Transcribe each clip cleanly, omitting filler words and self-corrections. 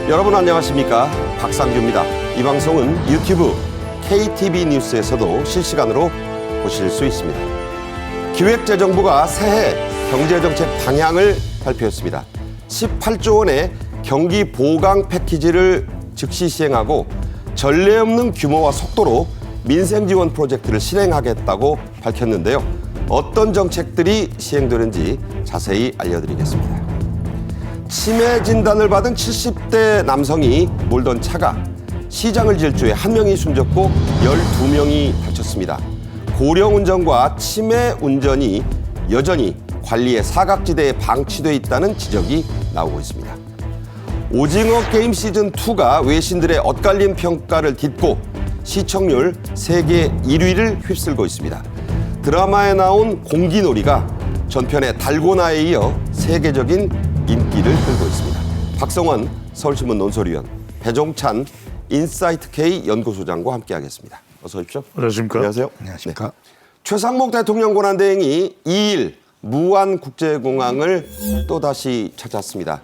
여러분 안녕하십니까? 박상규입니다. 이 방송은 유튜브 KTV 뉴스에서도 실시간으로 보실 수 있습니다. 기획재정부가 새해 경제정책 방향을 발표했습니다. 18조 원의 경기 보강 패키지를 즉시 시행하고 전례 없는 규모와 속도로 민생 지원 프로젝트를 실행하겠다고 밝혔는데요. 어떤 정책들이 시행되는지 자세히 알려드리겠습니다. 치매 진단을 받은 70대 남성이 몰던 차가 시장을 질주해 한 명이 숨졌고 12명이 다쳤습니다. 고령 운전과 치매 운전이 여전히 관리의 사각지대에 방치돼 있다는 지적이 나오고 있습니다. 오징어 게임 시즌2가 외신들의 엇갈린 평가를 딛고 시청률 세계 1위를 휩쓸고 있습니다. 드라마에 나온 공기놀이가 전편의 달고나에 이어 세계적인 인기를 끌고 있습니다. 박성원 서울신문 논설위원, 배종찬 인사이트K 연구소장과 함께하겠습니다. 어서 오십시오. 안녕하십니까? 안녕하세요. 안녕하십니까? 네. 최상목 대통령 권한대행이 2일 무안국제공항을 또다시 찾았습니다.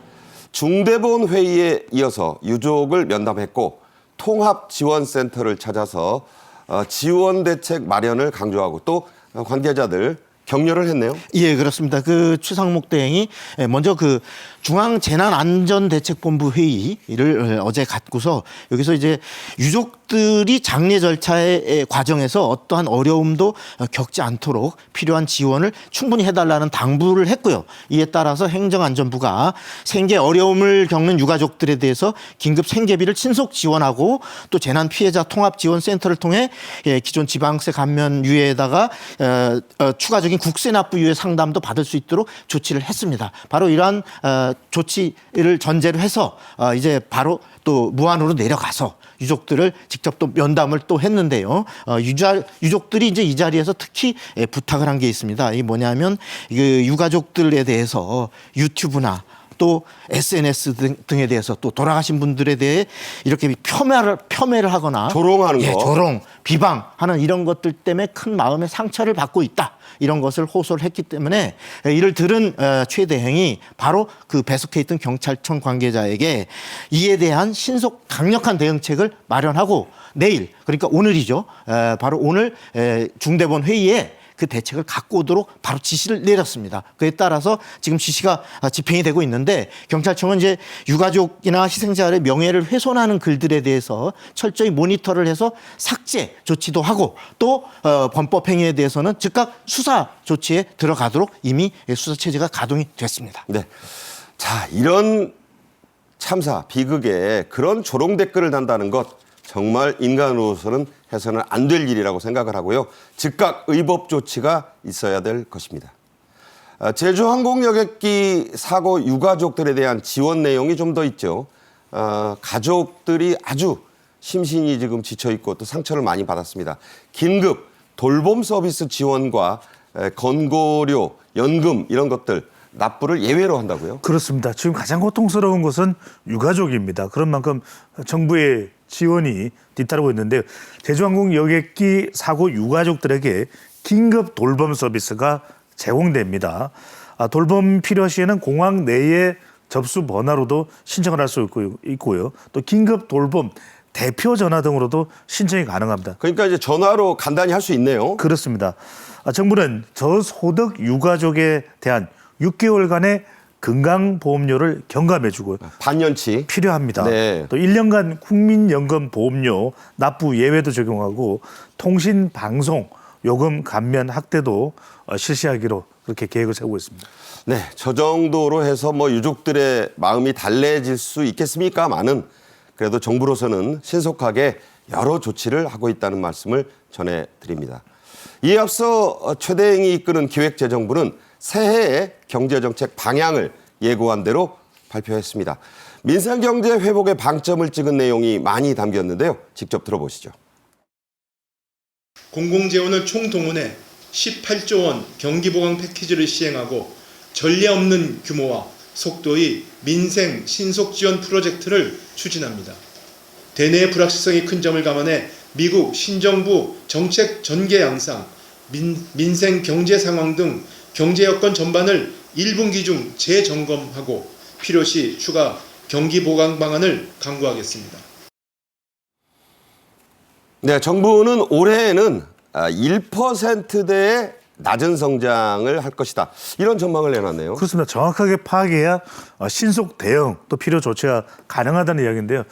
중대본 회의에 이어서 유족을 면담했고 통합지원센터를 찾아서 지원 대책 마련을 강조하고 또 관계자들 격려를 했네요. 예, 그렇습니다. 그 최상목 대행이 먼저 그 중앙재난안전대책본부 회의를 어제 갖고서 여기서 이제 유족들이 장례 절차의 과정에서 어떠한 어려움도 겪지 않도록 필요한 지원을 충분히 해달라는 당부를 했고요. 이에 따라서 행정안전부가 생계 어려움을 겪는 유가족들에 대해서 긴급 생계비를 신속 지원하고 또 재난 피해자 통합지원센터를 통해 기존 지방세 감면 유예에다가 추가적인 국세 납부 유예 상담도 받을 수 있도록 조치를 했습니다. 바로 이러한 조치를 전제로 해서 이제 바로 또 무안으로 내려가서 유족들을 직접 또 면담을 또 했는데요. 유족들이 이제 이 자리에서 특히 부탁을 한 게 있습니다. 이게 뭐냐면 유가족들에 대해서 유튜브나 또 SNS 등에 대해서 또 돌아가신 분들에 대해 이렇게 폄훼를 하거나 조롱하는 거, 조롱, 비방하는 이런 것들 때문에 큰 마음의 상처를 받고 있다. 이런 것을 호소를 했기 때문에 이를 들은 최 대행이 바로 그 배석해 있던 경찰청 관계자에게 이에 대한 신속 강력한 대응책을 마련하고 내일, 그러니까 오늘이죠. 바로 오늘 중대본 회의에 그 대책을 갖고 오도록 바로 지시를 내렸습니다. 그에 따라서 지금 지시가 집행이 되고 있는데 경찰청은 이제 유가족이나 희생자의 명예를 훼손하는 글들에 대해서 철저히 모니터를 해서 삭제 조치도 하고 또 범법 행위에 대해서는 즉각 수사 조치에 들어가도록 이미 수사 체제가 가동이 됐습니다. 네. 자, 이런 참사, 비극에 그런 조롱 댓글을 단다는 것 정말 인간으로서는 해서는 안 될 일이라고 생각을 하고요. 즉각 의법 조치가 있어야 될 것입니다. 제주항공 여객기 사고 유가족들에 대한 지원 내용이 좀 더 있죠. 가족들이 아주 심신이 지금 지쳐있고 또 상처를 많이 받았습니다. 긴급 돌봄 서비스 지원과 건고료, 연금 이런 것들 납부를 예외로 한다고요? 그렇습니다. 지금 가장 고통스러운 것은 유가족입니다. 그런 만큼 정부의 지원이 뒤따르고 있는데 제주항공 여객기 사고 유가족들에게 긴급 돌봄 서비스가 제공됩니다. 돌봄 필요 시에는 공항 내에 접수 번호로도 신청을 할 수 있고요. 또 긴급 돌봄 대표 전화 등으로도 신청이 가능합니다. 그러니까 이제 전화로 간단히 할 수 있네요. 그렇습니다. 정부는 저소득 유가족에 대한 6개월간의 건강보험료를 경감해주고 반년치 필요합니다. 네. 또 1년간 국민연금보험료 납부 예외도 적용하고 통신방송 요금 감면 확대도 실시하기로 그렇게 계획을 세우고 있습니다. 네, 저 정도로 해서 뭐 유족들의 마음이 달래질 수 있겠습니까마는 그래도 정부로서는 신속하게 여러 조치를 하고 있다는 말씀을 전해드립니다. 이에 앞서 최 대행이 이끄는 기획재정부는 새해의 경제정책 방향을 예고한 대로 발표했습니다. 민생경제 회복에 방점을 찍은 내용이 많이 담겼는데요. 직접 들어보시죠. 공공재원을 총동원해 18조 원 경기보강 패키지를 시행하고 전례 없는 규모와 속도의 민생 신속 지원 프로젝트를 추진합니다. 대내의 불확실성이 큰 점을 감안해 미국 신정부 정책 전개 양상, 민생 경제 상황 등 경제 여건 전반을 1분기 중 재점검하고 필요시 추가 경기 보강 방안을 강구하겠습니다. 네, 정부는 올해에는 1%대의 낮은 성장을 할 것이다. 이런 전망을 내놨네요. 그렇습니다. 정확하게 파악해야 신속 대응 또 필요 조치가 가능하다는 이야기인데요.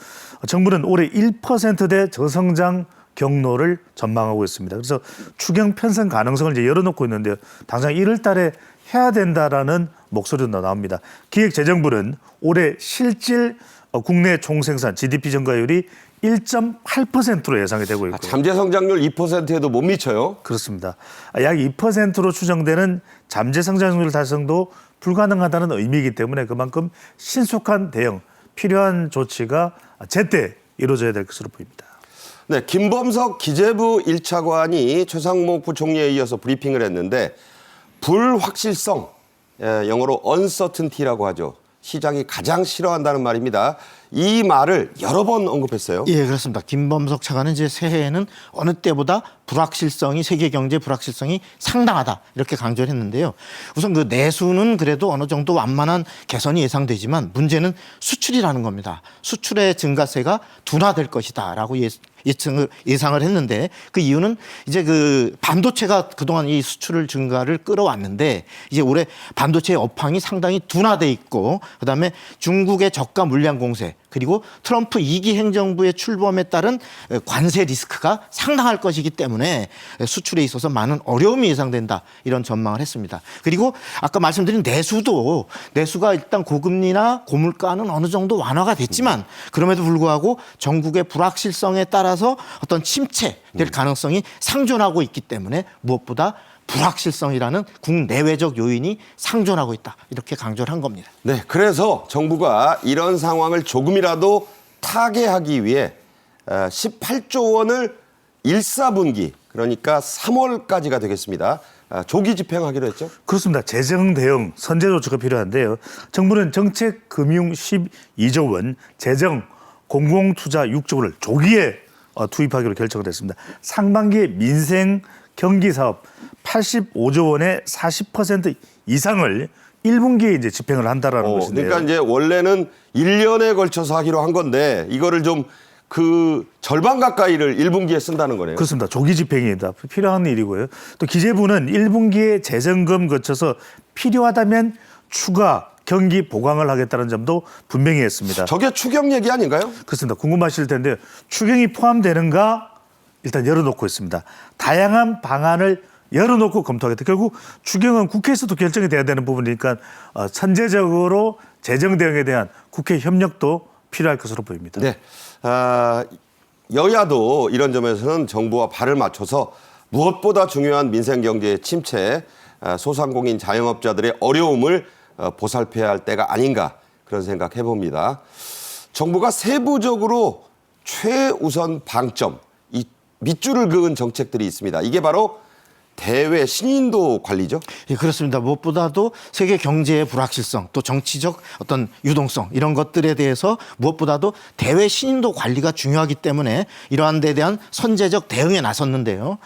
정부는 올해 1%대 저성장 경로를 전망하고 있습니다. 그래서 추경 편성 가능성을 이제 열어놓고 있는데요. 당장 1월 달에 해야 된다라는 목소리도 나옵니다. 기획재정부는 올해 실질 국내 총생산 GDP 증가율이 1.8%로 예상이 되고 있고 잠재 성장률 2%에도 못 미쳐요. 그렇습니다. 약 2%로 추정되는 잠재 성장률 달성도 불가능하다는 의미이기 때문에 그만큼 신속한 대응, 필요한 조치가 제때 이루어져야 될 것으로 보입니다. 네, 김범석 기재부 1차관이 최상목 부총리에 이어서 브리핑을 했는데 불확실성, 영어로 uncertainty라고 하죠. 시장이 가장 싫어한다는 말입니다. 이 말을 여러 번 언급했어요. 예, 그렇습니다. 김범석 차관은 이제 새해에는 어느 때보다 불확실성이 세계 경제 불확실성이 상당하다 이렇게 강조를 했는데요. 우선 그 내수는 그래도 어느 정도 완만한 개선이 예상되지만 문제는 수출이라는 겁니다. 수출의 증가세가 둔화될 것이다라고 예상을 했는데 그 이유는 이제 그 반도체가 그동안 이 수출 증가를 끌어왔는데 이제 올해 반도체의 업황이 상당히 둔화돼 있고 그다음에 중국의 저가 물량 공세 그리고 트럼프 2기 행정부의 출범에 따른 관세 리스크가 상당할 것이기 때문에 수출에 있어서 많은 어려움이 예상된다 이런 전망을 했습니다. 그리고 아까 말씀드린 내수가 일단 고금리나 고물가는 어느 정도 완화가 됐지만 그럼에도 불구하고 전국의 불확실성에 따라서 어떤 침체될 가능성이 상존하고 있기 때문에 무엇보다 불확실성이라는 국내외적 요인이 상존하고 있다. 이렇게 강조를 한 겁니다. 네, 그래서 정부가 이런 상황을 조금이라도 타개하기 위해 18조 원을 1사분기 그러니까 3월까지가 되겠습니다. 조기 집행하기로 했죠? 그렇습니다. 재정 대응 선제 조치가 필요한데요. 정부는 정책 금융 12조 원, 재정 공공투자 6조 원을 조기에 투입하기로 결정을 했습니다. 상반기에 민생 경기 사업 85조 원의 40% 이상을 1분기에 이제 집행을 한다라는 것인데요. 그러니까 이제 원래는 1년에 걸쳐서 하기로 한 건데 이거를 좀 그 절반 가까이를 1분기에 쓴다는 거네요. 그렇습니다. 조기 집행이다. 필요한 일이고요. 또 기재부는 1분기에 재점검 거쳐서 필요하다면 추가 경기 보강을 하겠다는 점도 분명히 했습니다. 저게 추경 얘기 아닌가요? 그렇습니다. 궁금하실 텐데 추경이 포함되는가 일단 열어놓고 있습니다. 다양한 방안을 열어놓고 검토하겠다. 결국 추경은 국회에서도 결정이 돼야 되는 부분이니까 선제적으로 재정 대응에 대한 국회 협력도 필요할 것으로 보입니다. 네. 여야도 이런 점에서는 정부와 발을 맞춰서 무엇보다 중요한 민생 경제의 침체, 소상공인 자영업자들의 어려움을 보살펴야 할 때가 아닌가 그런 생각 해봅니다. 정부가 세부적으로 최우선 방점, 이 밑줄을 그은 정책들이 있습니다. 이게 바로 대외 신인도 관리죠? 예, 그렇습니다. 무엇보다도 세계 경제의 불확실성, 또 정치적 어떤 유동성 이런 것들에 대해서 무엇보다도 대외 신인도 관리가 중요하기 때문에 이러한 데 대한 선제적 대응에 나섰는데요.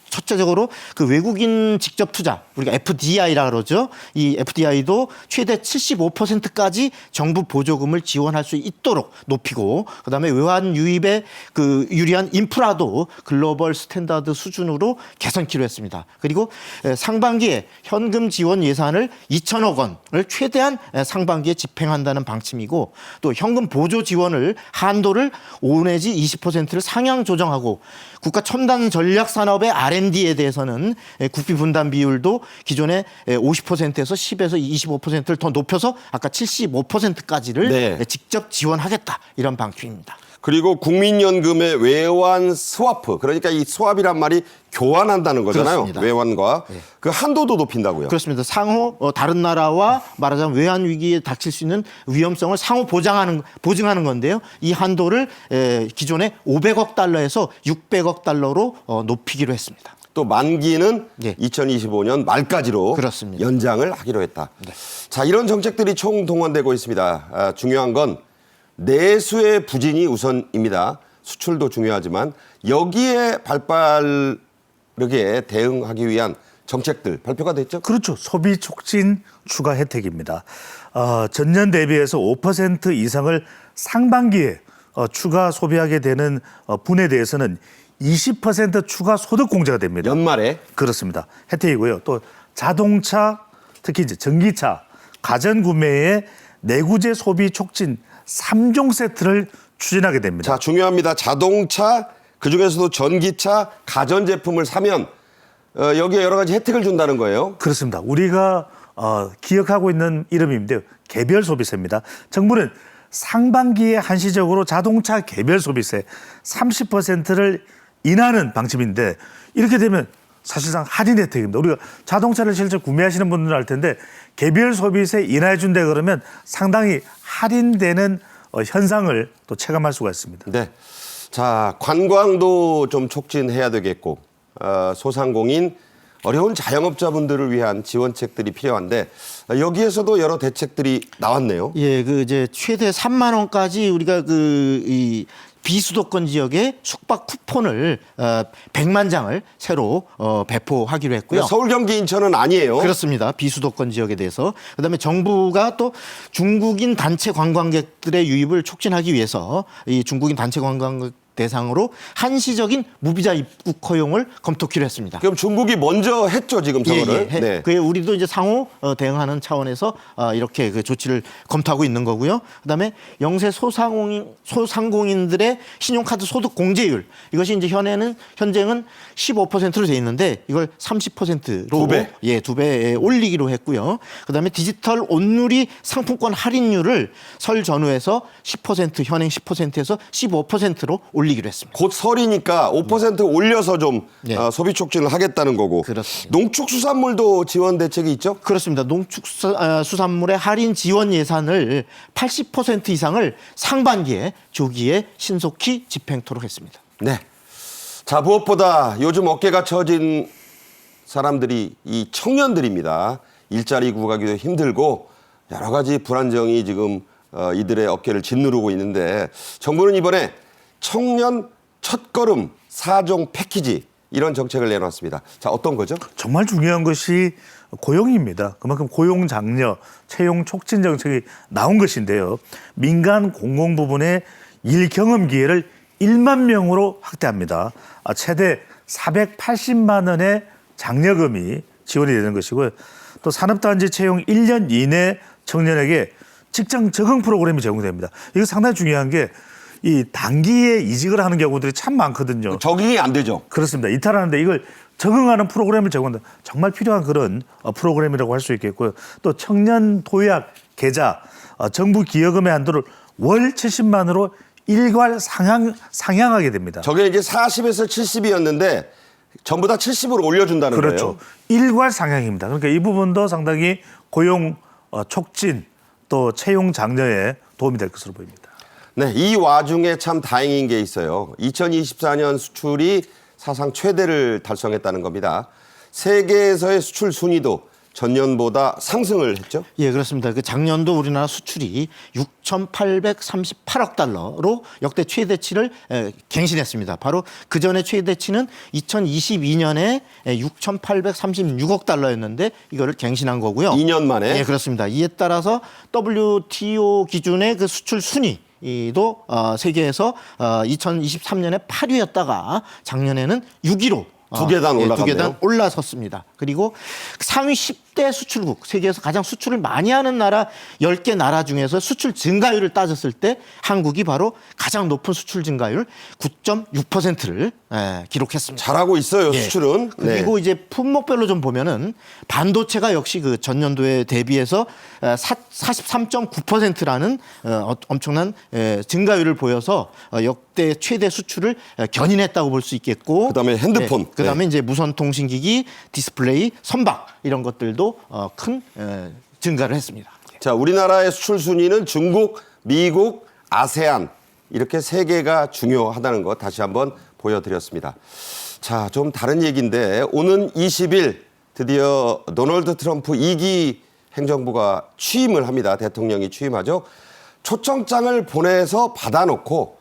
첫째적으로 그 외국인 직접 투자, 우리가 FDI라 그러죠. 이 FDI도 최대 75%까지 정부 보조금을 지원할 수 있도록 높이고, 그다음에 외환 유입에 그 유리한 인프라도 글로벌 스탠다드 수준으로 개선키로 했습니다. 그리고 상반기에 현금 지원 예산을 2천억 원을 최대한 상반기에 집행한다는 방침이고, 또 현금 보조 지원을 한도를 5 내지 20%를 상향 조정하고, 국가 첨단 전략 산업의 R&D에 대해서는 국비 분담 비율도 기존의 50%에서 10에서 25%를 더 높여서 아까 75%까지를 네. 직접 지원하겠다, 이런 방침입니다. 그리고 국민연금의 외환 스와프, 그러니까 이 스왑이란 말이 교환한다는 거잖아요. 그렇습니다. 외환과. 네. 그 한도도 높인다고요. 그렇습니다. 상호 다른 나라와 말하자면 외환 위기에 닥칠 수 있는 위험성을 상호 보증하는 건데요. 이 한도를 기존의 500억 달러에서 600억 달러로 높이기로 했습니다. 또 만기는 예. 2025년 말까지로 그렇습니다. 연장을 하기로 했다. 자, 이런 정책들이 총동원되고 있습니다. 중요한 건 내수의 부진이 우선입니다. 수출도 중요하지만 여기에 발빠르게 대응하기 위한 정책들 발표가 됐죠? 그렇죠. 소비 촉진 추가 혜택입니다. 전년 대비해서 5% 이상을 상반기에 추가 소비하게 되는 분에 대해서는 20% 추가 소득 공제가 됩니다. 연말에 그렇습니다. 혜택이고요. 또 자동차, 특히 이제 전기차, 가전 구매에 내구재 소비 촉진 3종 세트를 추진하게 됩니다. 자, 중요합니다. 자동차, 그중에서도 전기차, 가전제품을 사면 여기에 여러 가지 혜택을 준다는 거예요. 그렇습니다. 우리가 기억하고 있는 이름인데요. 개별 소비세입니다. 정부는 상반기에 한시적으로 자동차 개별 소비세 30%를 인하하는 방침인데 이렇게 되면 사실상 할인 혜택입니다. 우리가 자동차를 실제 구매하시는 분들은 알 텐데 개별 소비세 인하해 준다 그러면 상당히 할인되는 현상을 또 체감할 수가 있습니다. 네. 자, 관광도 좀 촉진해야 되겠고 소상공인 어려운 자영업자분들을 위한 지원책들이 필요한데 여기에서도 여러 대책들이 나왔네요. 예, 그 이제 최대 3만 원까지 우리가 이 비수도권 지역에 숙박 쿠폰을 100만 장을 새로 배포하기로 했고요. 그러니까 서울, 경기, 인천은 아니에요. 그렇습니다. 비수도권 지역에 대해서. 그다음에 정부가 또 중국인 단체 관광객들의 유입을 促진하기 위해서 이 중국인 단체 관광객 대상으로 한시적인 무비자 입국 허용을 검토키로 했습니다. 그럼 중국이 먼저 했죠, 지금 저거를. 예. 네. 그게 우리도 이제 상호 대응하는 차원에서 이렇게 그 조치를 검토하고 있는 거고요. 그다음에 영세 소상공인들의 신용카드 소득 공제율 이것이 이제 현재는 15%로 돼 있는데 이걸 30%로 두 배. 예, 2배에 올리기로 했고요. 그다음에 디지털 온누리 상품권 할인율을 설 전후에서 10% 현행 10%에서 15%로 올리기로 했습니다. 곧 설이니까 5% 올려서 좀 예. 소비 촉진을 하겠다는 거고. 그렇습니다. 농축수산물도 지원 대책이 있죠? 그렇습니다. 농축수산물의 할인 지원 예산을 80% 이상을 상반기에 조기에 신속히 집행토록 했습니다. 네. 자, 무엇보다 요즘 어깨가 처진 사람들이 이 청년들입니다. 일자리 구하기도 힘들고 여러 가지 불안정이 지금 이들의 어깨를 짓누르고 있는데 정부는 이번에 청년 첫걸음 4종 패키지 이런 정책을 내놨습니다. 자, 어떤 거죠? 정말 중요한 것이 고용입니다. 그만큼 고용 장려, 채용 촉진 정책이 나온 것인데요. 민간 공공 부분의 일 경험 기회를 1만 명으로 확대합니다. 최대 480만 원의 장려금이 지원이 되는 것이고요. 또 산업단지 채용 1년 이내 청년에게 직장 적응 프로그램이 제공됩니다. 이거 상당히 중요한 게 이 단기에 이직을 하는 경우들이 참 많거든요. 적응이 안 되죠. 그렇습니다. 이탈하는데 이걸 적응하는 프로그램을 제공한다. 정말 필요한 그런 프로그램이라고 할 수 있겠고요. 또 청년 도약 계좌, 정부 기여금의 한도를 월 70만으로 일괄 상향하게 됩니다. 저게 이제 40에서 70이었는데 전부 다 70으로 올려준다는 그렇죠. 거예요. 일괄 상향입니다. 그러니까 이 부분도 상당히 고용 촉진 또 채용 장려에 도움이 될 것으로 보입니다. 네, 이 와중에 참 다행인 게 있어요. 2024년 수출이 사상 최대를 달성했다는 겁니다. 세계에서의 수출 순위도 전년보다 상승을 했죠. 예, 그렇습니다. 그 작년도 우리나라 수출이 6,838억 달러로 역대 최대치를 갱신했습니다. 바로 그 전에 최대치는 2022년에 6,836억 달러였는데 이거를 갱신한 거고요. 2년 만에. 예, 그렇습니다. 이에 따라서 WTO 기준의 그 수출 순위도 세계에서 2023년에 8위였다가 작년에는 6위로 두 계단 올라갔네요. 두 계단 올라섰습니다. 그리고 상위 10대 수출국, 세계에서 가장 수출을 많이 하는 나라 10개 나라 중에서 수출 증가율을 따졌을 때 한국이 바로 가장 높은 수출 증가율 9.6%를 기록했습니다. 잘하고 있어요, 예. 수출은. 그리고 이제 품목별로 좀 보면은 반도체가 역시 그 전년도에 대비해서 43.9%라는 엄청난 증가율을 보여서 역대 최대 수출을 견인했다고 볼 수 있겠고, 그다음에 핸드폰. 네. 그다음에 이제 무선 통신기기, 디스플레이, 선박 이런 것들도 큰 증가를 했습니다. 자, 우리나라의 수출 순위는 중국, 미국, 아세안 이렇게 세 개가 중요하다는 것 다시 한번 보여드렸습니다. 자, 좀 다른 얘기인데 오는 20일 드디어 도널드 트럼프 2기 행정부가 취임을 합니다. 대통령이 취임하죠. 초청장을 보내서 받아놓고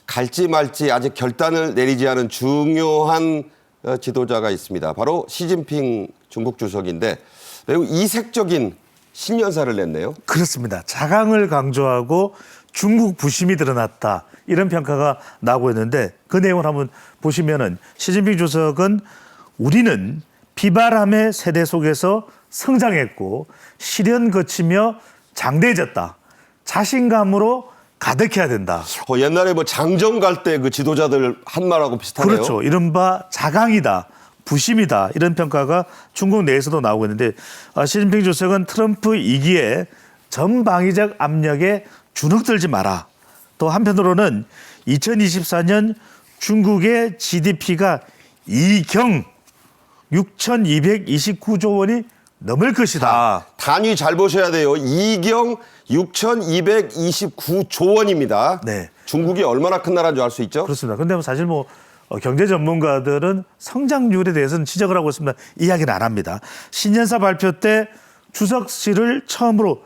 갈지 말지 아직 결단을 내리지 않은 중요한 지도자가 있습니다. 바로 시진핑 중국 주석인데 매우 이색적인 신년사를 냈네요. 그렇습니다. 자강을 강조하고 중국 부심이 드러났다. 이런 평가가 나오고 있는데 그 내용을 한번 보시면은 시진핑 주석은 우리는 비바람의 세대 속에서 성장했고 시련 거치며 장대해졌다. 자신감으로 가득해야 된다. 옛날에 뭐 장정 갈 때 그 지도자들 한 말하고 비슷하네요. 그렇죠. 이른바 자강이다. 부심이다. 이런 평가가 중국 내에서도 나오고 있는데 시진핑 주석은 트럼프 2기에 전방위적 압력에 주눅들지 마라. 또 한편으로는 2024년 중국의 GDP가 이경 6,229조 원이 넘을 것이다. 단위 잘 보셔야 돼요. 이경 6,229조 원입니다. 네. 중국이 얼마나 큰 나라인 줄 알 수 있죠? 그렇습니다. 그런데 사실 경제 전문가들은 성장률에 대해서는 지적을 하고 있습니다. 이야기는 안 합니다. 신년사 발표 때 주석실을 처음으로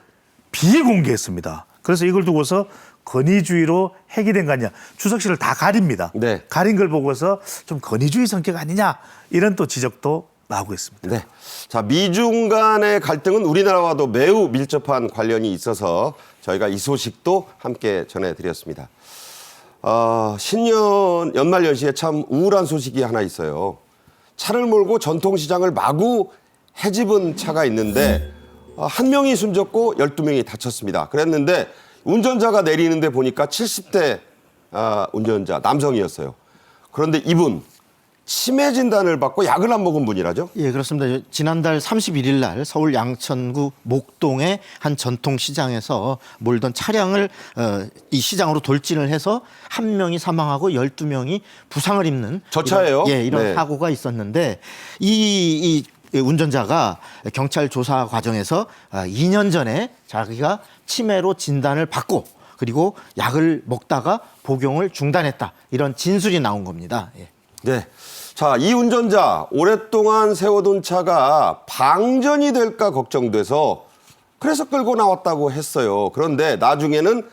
비공개했습니다. 그래서 이걸 두고서 권위주의로 해결된 거 아니냐. 주석실을 다 가립니다. 네. 가린 걸 보고서 좀 권위주의 성격 아니냐. 이런 또 지적도 나오고 있습니다. 네. 자, 미중 간의 갈등은 우리나라와도 매우 밀접한 관련이 있어서 저희가 이 소식도 함께 전해드렸습니다. 신년 연말 연시에 참 우울한 소식이 하나 있어요. 차를 몰고 전통시장을 마구 헤집은 차가 있는데 한 명이 숨졌고 12명이 다쳤습니다. 그랬는데 운전자가 내리는데 보니까 70대 운전자 남성이었어요. 그런데 이분 치매 진단을 받고 약을 안 먹은 분이라죠? 예, 그렇습니다. 지난달 31일 날 서울 양천구 목동의 한 전통시장에서 몰던 차량을 이 시장으로 돌진을 해서 한 명이 사망하고 12명이 부상을 입는 저 차예요? 이런 네. 사고가 있었는데 이 운전자가 경찰 조사 과정에서 2년 전에 자기가 치매로 진단을 받고 그리고 약을 먹다가 복용을 중단했다. 이런 진술이 나온 겁니다. 예. 네. 자, 이 운전자 오랫동안 세워둔 차가 방전이 될까 걱정돼서 그래서 끌고 나왔다고 했어요. 그런데 나중에는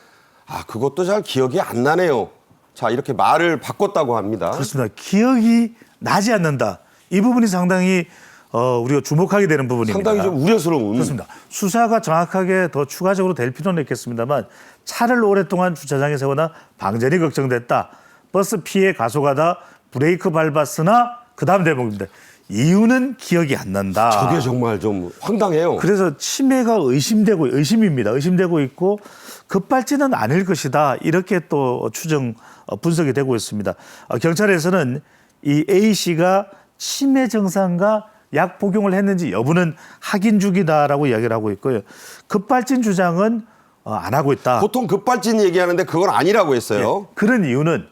그것도 잘 기억이 안 나네요. 자, 이렇게 말을 바꿨다고 합니다. 그렇습니다. 기억이 나지 않는다. 이 부분이 상당히 우리가 주목하게 되는 부분입니다. 상당히 좀 우려스러운. 그렇습니다. 수사가 정확하게 더 추가적으로 될 필요는 있겠습니다만 차를 오랫동안 주차장에 세워놔 방전이 걱정됐다. 버스 피해 가속하다 브레이크 밟았으나 그 다음 대목입니다. 이유는 기억이 안 난다. 저게 정말 좀 황당해요. 그래서 치매가 의심되고 있고 급발진은 아닐 것이다. 이렇게 또 추정 분석이 되고 있습니다. 경찰에서는 이 A 씨가 치매 증상과 약 복용을 했는지 여부는 확인 중이다라고 이야기를 하고 있고요. 급발진 주장은 안 하고 있다. 보통 급발진 얘기하는데 그건 아니라고 했어요. 네. 그런 이유는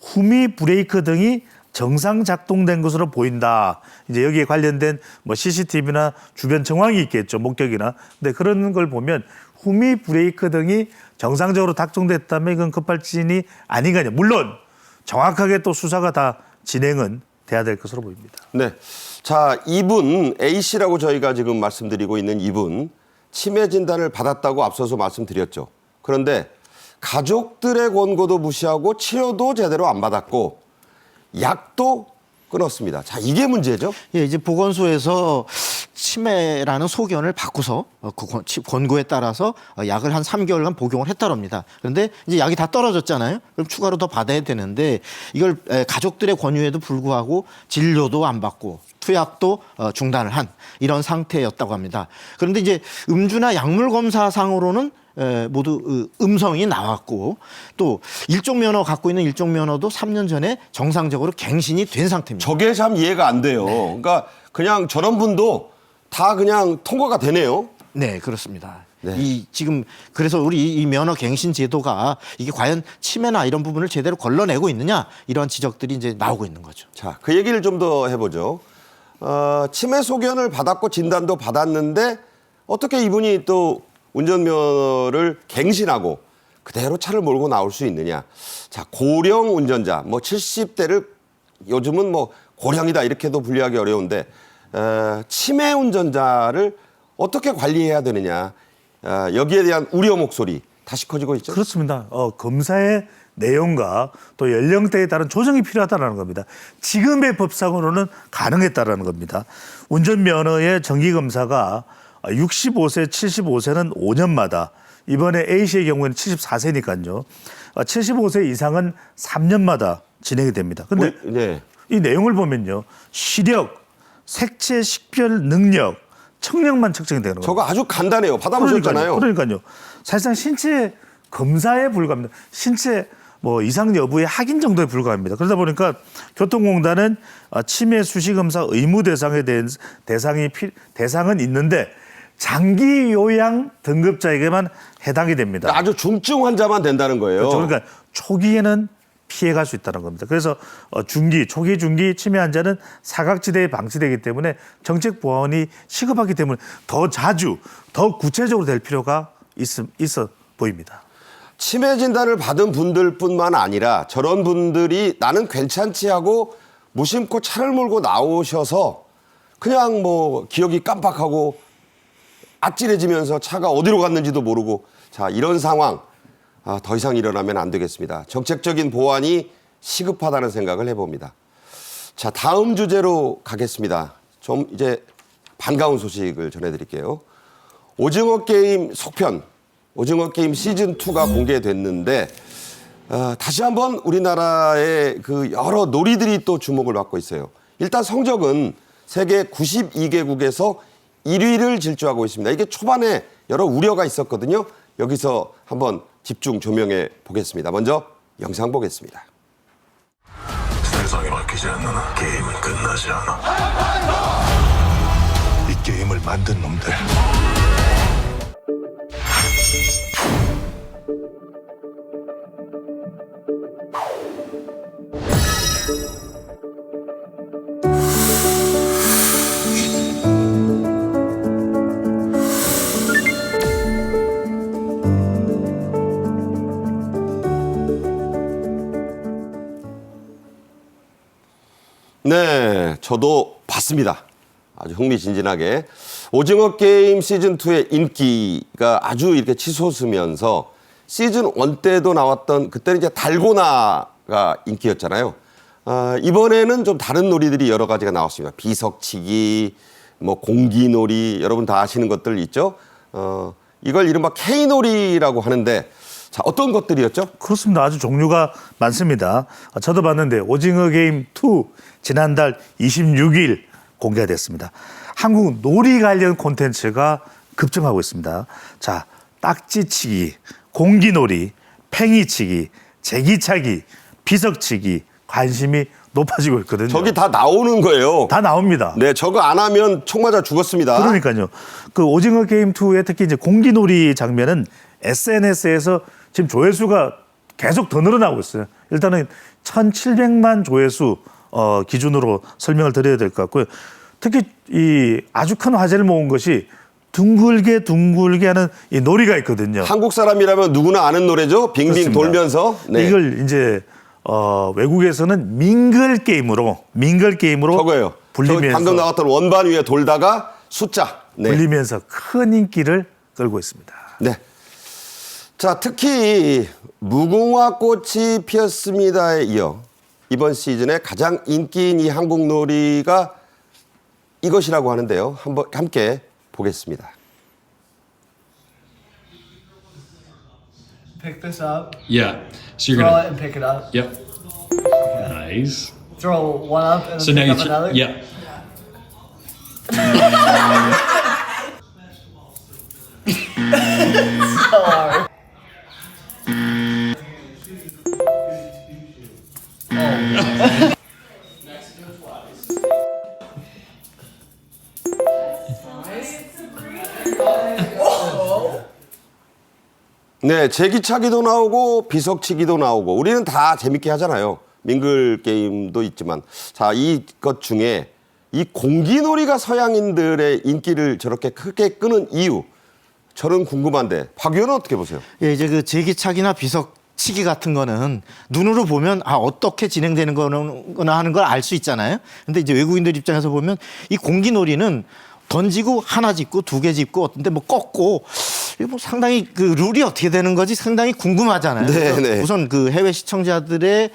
후미 브레이크 등이 정상 작동된 것으로 보인다. 이제 여기에 관련된 CCTV나 주변 정황이 있겠죠. 목격이나. 근데 그런 걸 보면 후미 브레이크 등이 정상적으로 작동됐다면 이건 급발진이 아닌 거 아니에요. 물론 정확하게 또 수사가 다 진행은 돼야 될 것으로 보입니다. 네. 자, 이분 A 씨라고 저희가 지금 말씀드리고 있는 이분 치매 진단을 받았다고 앞서서 말씀드렸죠. 그런데 가족들의 권고도 무시하고 치료도 제대로 안 받았고 약도 끊었습니다. 자, 이게 문제죠? 예, 이제 보건소에서 치매라는 소견을 바꾸서 그 권고에 따라서 약을 한 3개월간 복용을 했다랍니다. 그런데 이제 약이 다 떨어졌잖아요. 그럼 추가로 더 받아야 되는데 이걸 가족들의 권유에도 불구하고 진료도 안 받고 투약도 중단을 한 이런 상태였다고 합니다. 그런데 이제 음주나 약물 검사상으로는 모두 음성이 나왔고 또 일종 면허 갖고 있는 일종 면허도 3년 전에 정상적으로 갱신이 된 상태입니다. 저게 참 이해가 안 돼요. 그러니까 그냥 저런 분도 다 그냥 통과가 되네요. 네, 그렇습니다. 네. 지금 그래서 우리 이 면허 갱신 제도가 이게 과연 치매나 이런 부분을 제대로 걸러내고 있느냐 이런 지적들이 이제 나오고 있는 거죠. 자, 그 얘기를 좀 더 해보죠. 치매 소견을 받았고 진단도 받았는데 어떻게 이분이 또 운전면허를 갱신하고 그대로 차를 몰고 나올 수 있느냐. 자, 고령 운전자, 70대를 요즘은 뭐 고령이다 이렇게도 분류하기 어려운데 치매 운전자를 어떻게 관리해야 되느냐 여기에 대한 우려 목소리 다시 커지고 있죠. 그렇습니다. 검사의 내용과 또 연령대에 따른 조정이 필요하다는 겁니다. 지금의 법상으로는 가능했다는 겁니다. 운전면허의 정기검사가 65세, 75세는 5년마다 이번에 A씨의 경우에는 74세니까요. 75세 이상은 3년마다 진행이 됩니다. 그런데 네. 이 내용을 보면요. 시력, 색채, 식별 능력, 청력만 측정이 되는 거예요. 저거 아주 간단해요. 받아보셨잖아요. 그러니까요. 사실상 신체 검사에 불과합니다. 신체 뭐 이상 여부의 확인 정도에 불과합니다. 그러다 보니까 교통공단은 치매 수시 검사 의무 대상에 대한 대상은 있는데 장기 요양 등급자에게만 해당이 됩니다. 아주 중증 환자만 된다는 거예요. 그렇죠. 그러니까 초기에는 피해갈 수 있다는 겁니다. 그래서 초기 중기 치매 환자는 사각지대에 방치되기 때문에 정책 보완이 시급하기 때문에 더 자주, 더 구체적으로 될 필요가 있어 보입니다. 치매 진단을 받은 분들뿐만 아니라 저런 분들이 나는 괜찮지 하고 무심코 차를 몰고 나오셔서 그냥 뭐 기억이 깜빡하고 아찔해지면서 차가 어디로 갔는지도 모르고 자 이런 상황 더 이상 일어나면 안 되겠습니다. 정책적인 보완이 시급하다는 생각을 해봅니다. 자 다음 주제로 가겠습니다. 좀 이제 반가운 소식을 전해드릴게요. 오징어 게임 속편 오징어 게임 시즌2가 공개됐는데 다시 한번 우리나라의 그 여러 놀이들이 또 주목을 받고 있어요. 일단 성적은 세계 92개국에서 1위를 질주하고 있습니다. 이게 초반에 여러 우려가 있었거든요. 여기서 한번 집중 조명해 보겠습니다. 먼저 영상 보겠습니다. 세상에 맡기지 않는 한 게임은 끝나지 않아. 이 게임을 만든 놈들. 네, 저도 봤습니다. 아주 흥미진진하게. 오징어 게임 시즌2의 인기가 아주 이렇게 치솟으면서 시즌1 때도 나왔던 그때는 이제 달고나가 인기였잖아요. 이번에는 좀 다른 놀이들이 여러 가지가 나왔습니다. 비석치기, 뭐 공기놀이, 여러분 다 아시는 것들 있죠? 이걸 이른바 K놀이라고 하는데 자, 어떤 것들이었죠? 그렇습니다. 아주 종류가 많습니다. 저도 봤는데 오징어 게임 2 지난달 26일 공개가 됐습니다. 한국 놀이 관련 콘텐츠가 급증하고 있습니다. 자, 딱지치기, 공기놀이, 팽이치기, 제기차기, 비석치기 관심이 높아지고 있거든요. 저기 다 나오는 거예요. 다 나옵니다. 네, 저거 안 하면 총 맞아 죽었습니다. 그러니까요. 그 오징어 게임 2의 특히 이제 공기놀이 장면은 SNS에서 지금 조회수가 계속 더 늘어나고 있어요. 일단은 1,700만 조회수 기준으로 설명을 드려야 될 것 같고요. 특히 이 아주 큰 화제를 모은 것이 둥글게 하는 이 놀이가 있거든요. 한국 사람이라면 누구나 아는 노래죠. 빙빙 그렇습니다. 돌면서. 네. 이걸 이제 외국에서는 민글 게임으로 저거예요. 불리면서 방금 나왔던 원반 위에 돌다가 숫자. 네. 불리면서 큰 인기를 끌고 있습니다. 네. 자, 특히 무궁화 꽃이 피었습니다에 이어 이번 시즌에 가장 인기인 이 한국 놀이가 이것이라고 하는데요. 한번 함께 보겠습니다. Pick this up, Yeah. So you're throw gonna. it, and pick it up. Yep. Nice. Throw one up and So then now pick you. up another. Yeah. So hard. 네, 제기차기도 나오고 비석치기도 나오고 우리는 다 재밌게 하잖아요. 민글 게임도 있지만 자, 이것 중에 이 공기놀이가 서양인들의 인기를 저렇게 크게 끄는 이유 저는 궁금한데 박 의원은 어떻게 보세요? 예, 이제 그 제기차기나 비석 치기 같은 거는 눈으로 보면 어떻게 진행되는 거나 하는 걸 알 수 있잖아요. 근데 이제 외국인들 입장에서 보면 이 공기놀이는 던지고 하나 짚고 두 개 짚고 어떤데 뭐 꺾고 이거 뭐 상당히 그 룰이 어떻게 되는 거지 상당히 궁금하잖아요. 네, 그래서 네. 우선 그 해외 시청자들의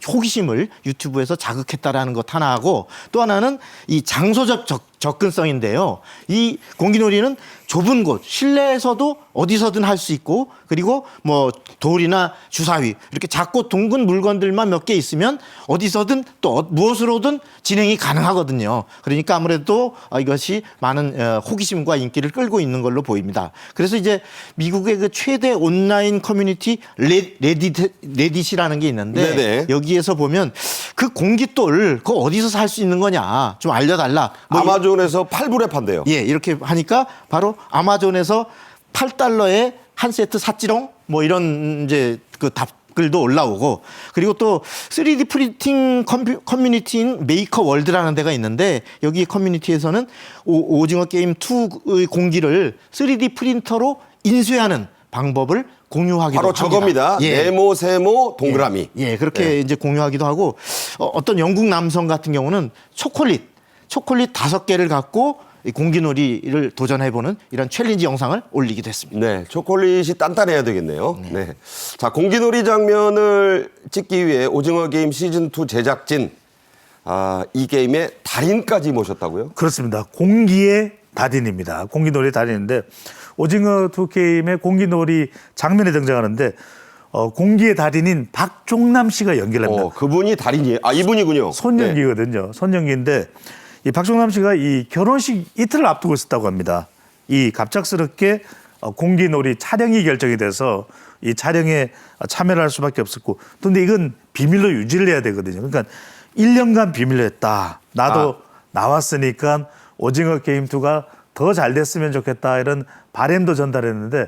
호기심을 유튜브에서 자극했다라는 것 하나 하고 또 하나는 이 장소적 접근성인데요. 이 공기놀이는 좁은 곳, 실내에서도 어디서든 할 수 있고 그리고 뭐 돌이나 주사위 이렇게 작고 둥근 물건들만 몇 개 있으면 어디서든 또 무엇으로든 진행이 가능하거든요. 그러니까 아무래도 이것이 많은 호기심과 인기를 끌고 있는 걸로 보입니다. 그래서 이제 미국의 그 최대 온라인 커뮤니티 레딧이라는 게 있는데 네네. 여기에서 보면 그 공깃돌 그거 어디서 살 수 있는 거냐 좀 알려달라. 뭐 아마존에서 8불에 판대요. 예, 이렇게 하니까 바로 아마존에서 $8에 한 세트 샀지롱 뭐 이런 이제 그 답글도 올라오고 그리고 또 3D 프린팅 커뮤니티인 메이커 월드라는 데가 있는데 여기 커뮤니티에서는 오징어 게임 2의 공기를 3D 프린터로 인쇄하는 방법을 공유하기도 바로 합니다. 저겁니다. 예. 네모, 세모, 동그라미. 예, 그렇게 네. 이제 공유하기도 하고 어떤 영국 남성 같은 경우는 초콜릿 5개를 갖고 이 공기놀이를 도전해보는 이런 챌린지 영상을 올리기도 했습니다. 네, 초콜릿이 단단해야 되겠네요. 네. 자, 공기놀이 장면을 찍기 위해 오징어 게임 시즌2 제작진, 이 게임의 달인까지 모셨다고요? 그렇습니다. 공기의 달인입니다. 공기놀이 달인인데 오징어 2 게임의 공기놀이 장면에 등장하는데 공기의 달인인 박종남 씨가 연기합니다. 그분이 달인이에요. 이분이군요. 네. 손연기거든요. 손연기인데 이 박종남 씨가 이 결혼식 이틀을 앞두고 있었다고 합니다. 이 갑작스럽게 공기놀이 촬영이 결정이 돼서 이 촬영에 참여를 할 수밖에 없었고, 근데 이건 비밀로 유지를 해야 되거든요. 그러니까 1년간 비밀로 했다. 나도 나왔으니까 오징어 게임 2가 더 잘 됐으면 좋겠다 이런 바람도 전달했는데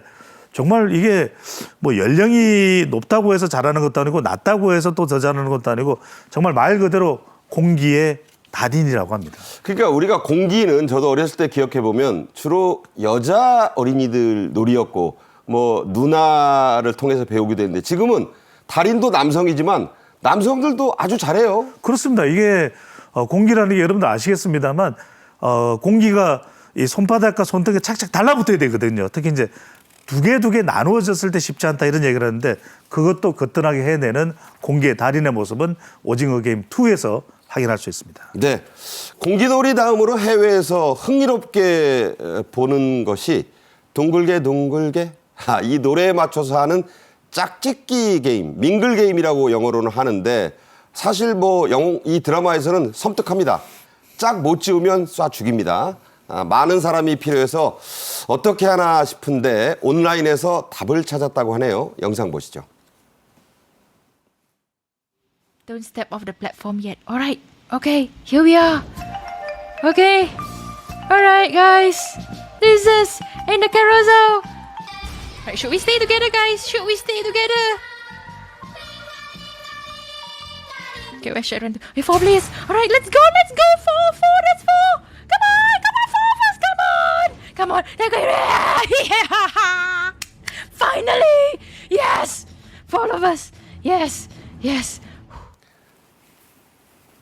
정말 이게 뭐 연령이 높다고 해서 잘하는 것도 아니고 낮다고 해서 또 더 잘하는 것도 아니고 정말 말 그대로 공기의 달인이라고 합니다. 그러니까 우리가 공기는 저도 어렸을 때 기억해 보면 주로 여자 어린이들 놀이였고 뭐 누나를 통해서 배우기도 했는데 지금은 달인도 남성이지만 남성들도 아주 잘해요. 그렇습니다. 이게 공기라는 게 여러분들 아시겠습니다만 공기가 이 손바닥과 손등에 착착 달라붙어야 되거든요. 특히 이제 두 개 나누어졌을 때 쉽지 않다 이런 얘기를 하는데 그것도 거뜬하게 해내는 공기의 달인의 모습은 오징어 게임 2에서 확인할 수 있습니다. 네. 공기놀이 다음으로 해외에서 흥미롭게 보는 것이 둥글게 둥글게 이 노래에 맞춰서 하는 짝짓기 게임, 밍글 게임이라고 영어로는 하는데 사실 뭐 이 드라마에서는 섬뜩합니다. 짝 못 지우면 쏴 죽입니다. 많은 사람이 필요해서 어떻게 하나 싶은데 온라인에서 답을 찾았다고 하네요. 영상 보시죠. Don't step off the platform yet. Alright, okay, here we are. Okay, alright, guys. This is in the carousel. Alright, should we stay together, guys? Should we stay together? Okay, where should I run to? Hey, 4, please. Alright, let's go, let's go. 4, that's 4. Come on, 4 first, come on. Come on, they're going. Yeah! Finally! Yes! 4 of us. Yes, yes.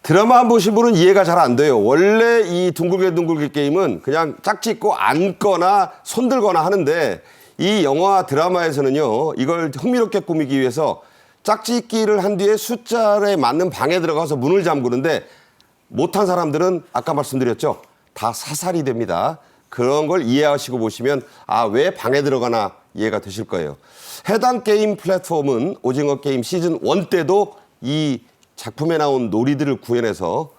드라마 안 보신 분은 이해가 잘 안 돼요. 원래 이 둥글게 둥글게 게임은 그냥 짝짓고 앉거나 손들거나 하는데 이 영화 드라마에서는요. 이걸 흥미롭게 꾸미기 위해서 짝짓기를 한 뒤에 숫자에 맞는 방에 들어가서 문을 잠그는데 못한 사람들은 아까 말씀드렸죠. 다 사살이 됩니다. 그런 걸 이해하시고 보시면 왜 방에 들어가나 이해가 되실 거예요. 해당 게임 플랫폼은 오징어 게임 시즌 1 때도 이 작품에 나온 놀이들을 구현해서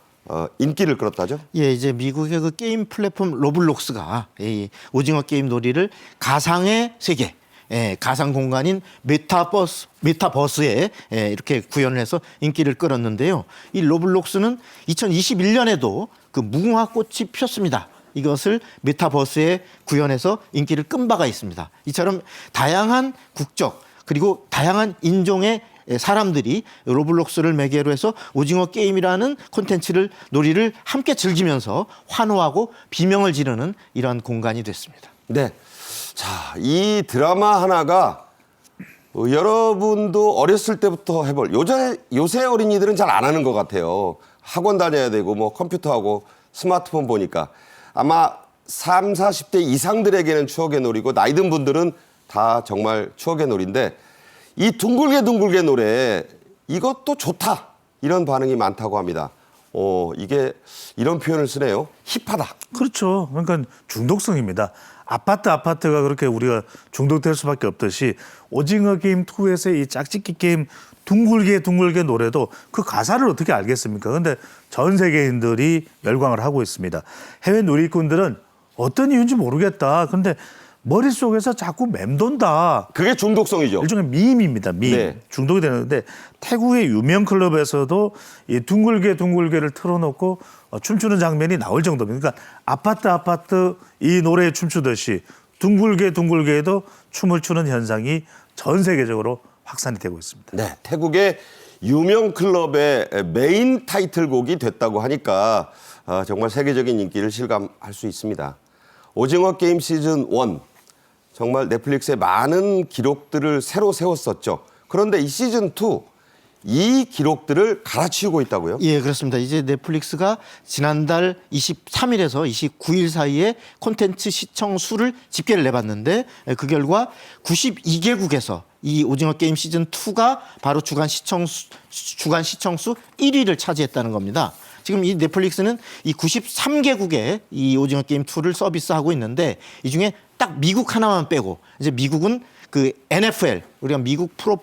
인기를 끌었다죠? 예, 이제 미국의 그 게임 플랫폼 로블록스가 이 오징어 게임 놀이를 가상의 세계, 가상 공간인 메타버스에 이렇게 구현을 해서 인기를 끌었는데요. 이 로블록스는 2021년에도 그 무궁화 꽃이 폈습니다. 이것을 메타버스에 구현해서 인기를 끈 바가 있습니다. 이처럼 다양한 국적 그리고 다양한 인종의 사람들이 로블록스를 매개로 해서 오징어 게임이라는 콘텐츠를 놀이를 함께 즐기면서 환호하고 비명을 지르는 이러한 공간이 됐습니다. 네. 자, 이 드라마 하나가 여러분도 어렸을 때부터 해볼 요새 어린이들은 잘 안 하는 것 같아요. 학원 다녀야 되고 뭐 컴퓨터하고 스마트폰 보니까 아마 3, 40대 이상들에게는 추억의 놀이고 나이 든 분들은 다 정말 추억의 놀이인데 이 둥글게 노래 이것도 좋다 이런 반응이 많다고 합니다. 이게 이런 표현을 쓰네요. 힙하다. 그렇죠. 그러니까 중독성입니다. 아파트가 그렇게 우리가 중독될 수밖에 없듯이 오징어 게임 2에서의 이 짝짓기 게임 둥글게 노래도 그 가사를 어떻게 알겠습니까? 근데 전 세계인들이 열광을 하고 있습니다. 해외 누리꾼들은 어떤 이유인지 모르겠다. 근데 머릿속에서 자꾸 맴돈다. 그게 중독성이죠. 일종의 밈입니다. 밈. 네. 중독이 되는데 태국의 유명 클럽에서도 이 둥글게를 틀어놓고 춤추는 장면이 나올 정도입니다. 그러니까 아파트 이 노래에 춤추듯이 둥글게도 춤을 추는 현상이 전 세계적으로 확산이 되고 있습니다. 네, 태국의 유명 클럽의 메인 타이틀곡이 됐다고 하니까 정말 세계적인 인기를 실감할 수 있습니다. 오징어 게임 시즌 1 정말 넷플릭스에 많은 기록들을 새로 세웠었죠. 그런데 이 시즌 2 이 기록들을 갈아치우고 있다고요? 예, 그렇습니다. 이제 넷플릭스가 지난달 23일에서 29일 사이에 콘텐츠 시청 수를 집계를 내봤는데 그 결과 92개국에서 이 오징어 게임 시즌 2가 바로 주간 시청수 1위를 차지했다는 겁니다. 지금 이 넷플릭스는 이 93개국에 이 오징어 게임 2를 서비스하고 있는데 이 중에 딱 미국 하나만 빼고 이제 미국은 그 NFL 우리가 미국 프로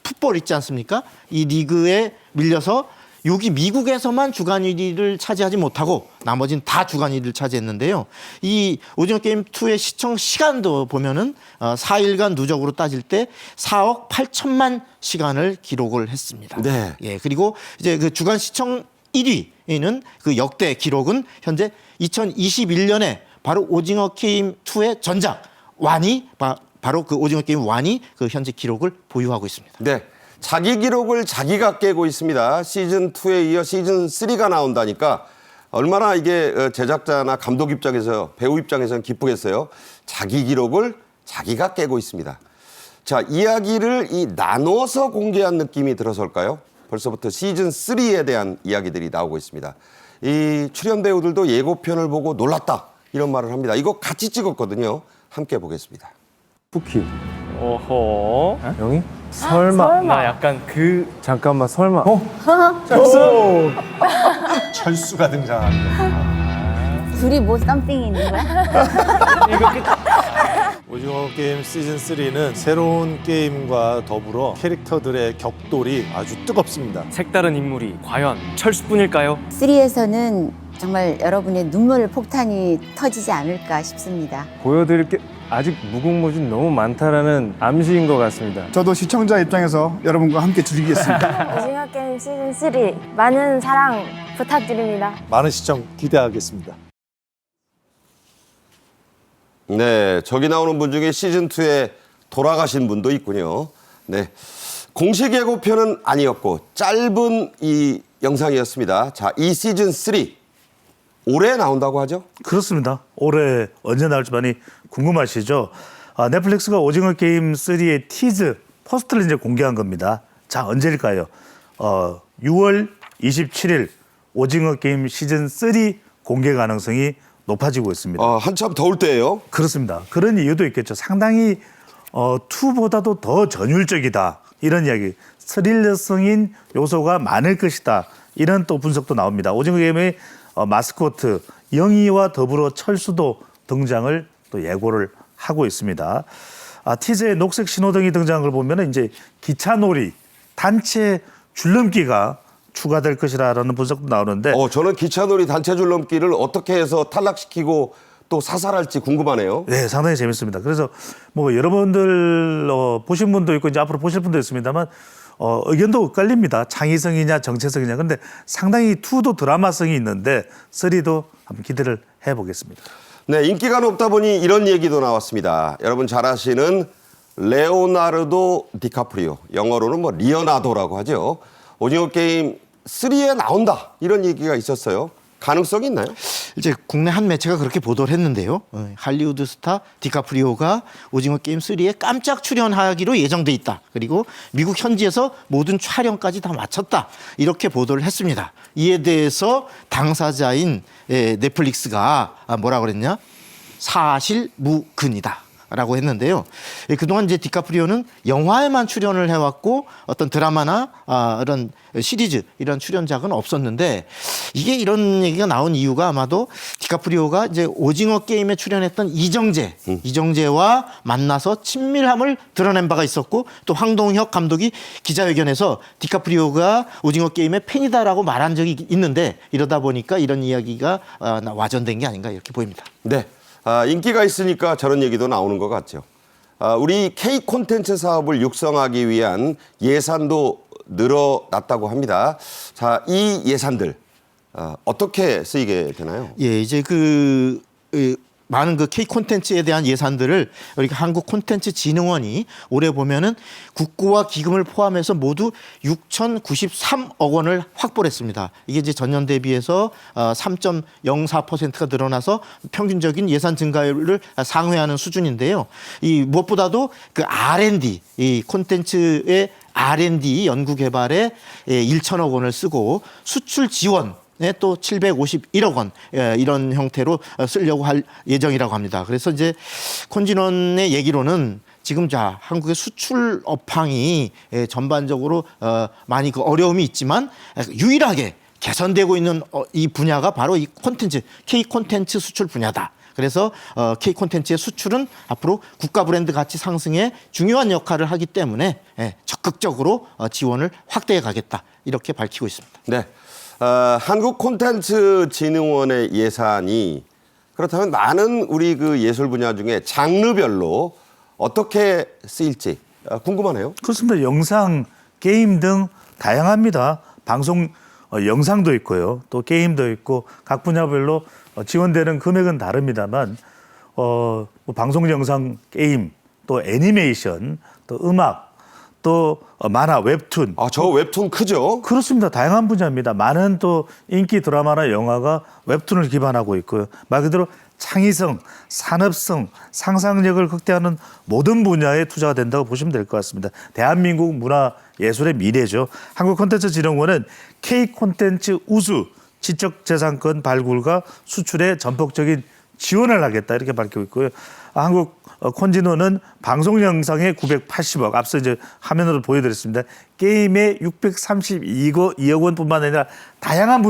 풋볼 있지 않습니까? 이 리그에 밀려서 여기 미국에서만 주간 1위를 차지하지 못하고 나머지는 다 주간 1위를 차지했는데요. 이 오징어 게임 2의 시청 시간도 보면은 4일간 누적으로 따질 때 4억 8천만 시간을 기록을 했습니다. 네. 예, 그리고 이제 그 주간 시청 1위는 그 역대 기록은 현재 2021년에 바로 오징어 게임 2의 전작 완이 바로 그 오징어 게임 완이 그 현재 기록을 보유하고 있습니다. 네. 자기 기록을 자기가 깨고 있습니다. 시즌 2에 이어 시즌 3가 나온다니까 얼마나 이게 제작자나 감독 입장에서 배우 입장에서는 기쁘겠어요. 자기 기록을 자기가 깨고 있습니다. 자, 이야기를 나눠서 공개한 느낌이 들어설까요? 벌써부터 시즌 3에 대한 이야기들이 나오고 있습니다. 이 출연 배우들도 예고편을 보고 놀랐다 이런 말을 합니다. 이거 같이 찍었거든요. 함께 보겠습니다. 쿠키. 어허. 영희? 설마. 나 약간 그 잠깐만 설마. 철수가 등장합니다. 둘이 뭐 썸띵이 있는 거야? 오징어 게임 시즌 3는 새로운 게임과 더불어 캐릭터들의 격돌이 아주 뜨겁습니다. 색다른 인물이 과연 철수뿐일까요? 3에서는 정말 여러분의 눈물 폭탄이 터지지 않을까 싶습니다. 보여드릴 게 아직 무궁무진 너무 많다라는 암시인 것 같습니다. 저도 시청자 입장에서 여러분과 함께 즐기겠습니다. 오징어 게임 시즌 3 많은 사랑 부탁드립니다. 많은 시청 기대하겠습니다. 네, 저기 나오는 분 중에 시즌 2에 돌아가신 분도 있군요. 네, 공식 예고편은 아니었고 짧은 이 영상이었습니다. 자, 이 시즌 3 올해 나온다고 하죠? 그렇습니다. 올해 언제 나올지 많이 궁금하시죠? 넷플릭스가 오징어 게임 3의 티즈 포스터를 이제 공개한 겁니다. 자, 언제일까요? 6월 27일 오징어 게임 시즌 3 공개 가능성이 높아지고 있습니다. 한참 더울 때예요. 그렇습니다. 그런 이유도 있겠죠. 상당히 2보다도 더 전율적이다. 이런 이야기. 스릴러성인 요소가 많을 것이다. 이런 또 분석도 나옵니다. 오징어 게임의 마스코트 영희와 더불어 철수도 등장을 또 예고를 하고 있습니다. 티저에 녹색 신호등이 등장한 걸 보면 이제 기차놀이, 단체 줄넘기가 추가될 것이라는 분석도 나오는데 저는 기차놀이 단체 줄넘기를 어떻게 해서 탈락시키고 또 사살할지 궁금하네요. 네, 상당히 재밌습니다. 그래서 뭐 여러분들 보신 분도 있고 이제 앞으로 보실 분도 있습니다만 의견도 엇갈립니다. 창의성이냐 정체성이냐. 근데 상당히 2도 드라마성이 있는데 3도 한번 기대를 해보겠습니다. 네, 인기가 높다 보니 이런 얘기도 나왔습니다. 여러분 잘 아시는 레오나르도 디카프리오, 영어로는 뭐 리오나도라고 하죠. 오징어 게임 3에 나온다 이런 얘기가 있었어요. 가능성이 있나요? 이제 국내 한 매체가 그렇게 보도를 했는데요. 할리우드 스타 디카프리오가 오징어 게임 3에 깜짝 출연하기로 예정돼 있다. 그리고 미국 현지에서 모든 촬영까지 다 마쳤다. 이렇게 보도를 했습니다. 이에 대해서 당사자인 넷플릭스가 뭐라 그랬냐? 사실무근이다. 라고 했는데요. 그동안 이제 디카프리오는 영화에만 출연을 해왔고 어떤 드라마나 이런 시리즈 이런 출연작은 없었는데 이게 이런 얘기가 나온 이유가 아마도 디카프리오가 이제 오징어 게임에 출연했던 이정재와 만나서 친밀함을 드러낸 바가 있었고 또 황동혁 감독이 기자회견에서 디카프리오가 오징어 게임의 팬이다라고 말한 적이 있는데 이러다 보니까 이런 이야기가 와전된 게 아닌가 이렇게 보입니다. 네. 인기가 있으니까 저런 얘기도 나오는 것 같죠. 우리 K 콘텐츠 사업을 육성하기 위한 예산도 늘어났다고 합니다. 자, 이 예산들 어떻게 쓰이게 되나요? 예, 이제 많은 K 콘텐츠에 대한 예산들을 우리 한국 콘텐츠진흥원이 올해 보면은 국고와 기금을 포함해서 모두 6,093억 원을 확보를 했습니다. 이게 이제 전년 대비해서 3.04%가 늘어나서 평균적인 예산 증가율을 상회하는 수준인데요. 이 무엇보다도 그 R&D, 이 콘텐츠의 R&D 연구 개발에 1,000억 원을 쓰고 수출 지원 또 751억 원 이런 형태로 쓰려고 할 예정이라고 합니다. 그래서 이제 콘진원의 얘기로는 지금 한국의 수출 업황이 전반적으로 많이 어려움이 있지만 유일하게 개선되고 있는 이 분야가 바로 이 콘텐츠, K 콘텐츠 수출 분야다. 그래서 K 콘텐츠의 수출은 앞으로 국가 브랜드 가치 상승에 중요한 역할을 하기 때문에 적극적으로 지원을 확대해 가겠다. 이렇게 밝히고 있습니다. 네. 한국 콘텐츠진흥원의 예산이 그렇다면 많은 우리 그 예술 분야 중에 장르별로 어떻게 쓰일지 궁금하네요. 그렇습니다. 영상, 게임 등 다양합니다. 방송 영상도 있고요. 또 게임도 있고 각 분야별로 지원되는 금액은 다릅니다만 뭐 방송 영상, 게임, 또 애니메이션, 또 음악, 또 만화, 웹툰. 저 웹툰 크죠? 그렇습니다. 다양한 분야입니다. 많은 또 인기 드라마나 영화가 웹툰을 기반하고 있고요. 말 그대로 창의성, 산업성, 상상력을 극대화하는 모든 분야에 투자가 된다고 보시면 될 것 같습니다. 대한민국 문화 예술의 미래죠. 한국콘텐츠진흥원은 K 콘텐츠 우수 지적재산권 발굴과 수출에 전폭적인 지원을 하겠다 이렇게 밝히고 있고요. 한국 콘진원은 방송 영상에 980억, 앞서 이제 화면으로 보여드렸습니다. 게임에 632억 원뿐만 아니라 다양한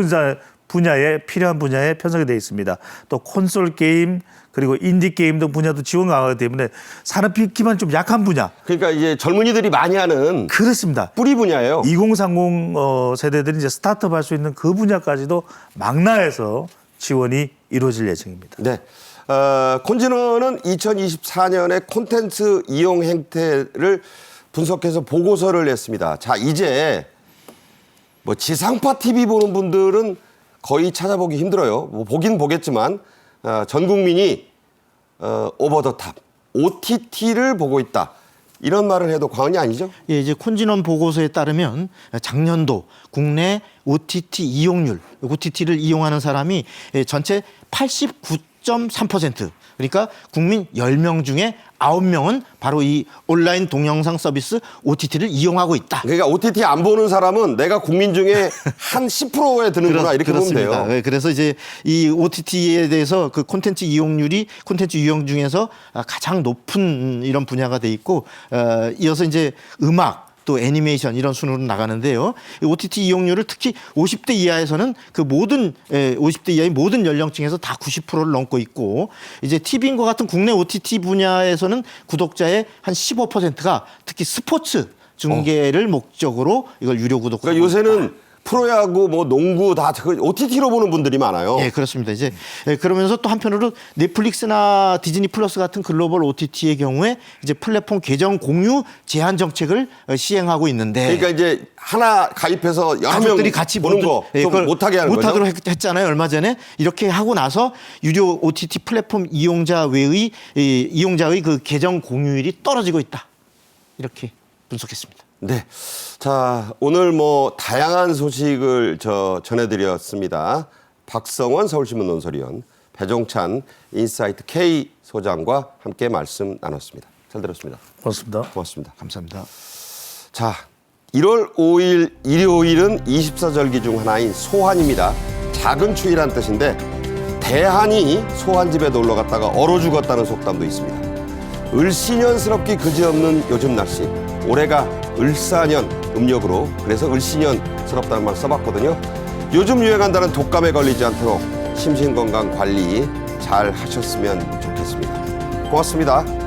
분야에 필요한 분야에 편성이 되어 있습니다. 또 콘솔 게임 그리고 인디 게임 등 분야도 지원 강화하기 때문에 산업 기반 좀 약한 분야. 그러니까 이제 젊은이들이 많이 하는 그렇습니다. 뿌리 분야예요. 2030 세대들이 이제 스타트업 할 수 있는 그 분야까지도 망라해서 지원이 이루어질 예정입니다. 네. 콘진원은 2024년에 콘텐츠 이용 행태를 분석해서 보고서를 냈습니다. 자, 이제 뭐 지상파 TV 보는 분들은 거의 찾아보기 힘들어요. 뭐 보긴 보겠지만 전 국민이 오버 더 탑, OTT를 보고 있다. 이런 말을 해도 과언이 아니죠? 예, 이제 콘진원 보고서에 따르면 작년도 국내 OTT 이용률, OTT를 이용하는 사람이 전체 89.3%. 그러니까 국민 10명 중에 9명은 바로 이 온라인 동영상 서비스 OTT를 이용하고 있다. 그러니까 OTT 안 보는 사람은 내가 국민 중에 한 10%에 드는구나 이렇게 그렇습니다. 보면 돼요. 네, 그래서 이제 이 OTT에 대해서 그 콘텐츠 이용률이 콘텐츠 유형 중에서 가장 높은 이런 분야가 돼 있고 이어서 이제 음악 또 애니메이션 이런 순으로 나가는데요. OTT 이용률을 특히 50대 이하에서는 그 모든 50대 이하의 모든 연령층에서 다 90%를 넘고 있고 이제 TV인과 같은 국내 OTT 분야에서는 구독자의 한 15%가 특히 스포츠 중계를 목적으로 이걸 유료 구독하고 그러니까 요새는 프로야구, 뭐 농구 다 OTT로 보는 분들이 많아요. 예, 그렇습니다. 이제 그러면서 또 한편으로 넷플릭스나 디즈니 플러스 같은 글로벌 OTT의 경우에 이제 플랫폼 계정 공유 제한 정책을 시행하고 있는데, 그러니까 이제 하나 가입해서 여러 가족들이 명 같이 보는 거 좀 못하게 하는 거죠. 못하도록 했잖아요, 얼마 전에. 이렇게 하고 나서 유료 OTT 플랫폼 이용자의 그 계정 공유율이 떨어지고 있다. 이렇게 분석했습니다. 네. 자, 오늘 뭐 다양한 소식을 전해드렸습니다. 박성원 서울신문 논설위원, 배종찬 인사이트 K 소장과 함께 말씀 나눴습니다. 잘 들었습니다. 고맙습니다. 고맙습니다. 감사합니다. 자, 1월 5일 일요일은 24절기 중 하나인 소환입니다. 작은 추위란 뜻인데 대한이 소환집에 놀러 갔다가 얼어 죽었다는 속담도 있습니다. 을씨년스럽기 그지없는 요즘 날씨. 올해가 을사년 음력으로, 그래서 을씨년스럽다는 말 써봤거든요. 요즘 유행한다는 독감에 걸리지 않도록 심신건강 관리 잘 하셨으면 좋겠습니다. 고맙습니다.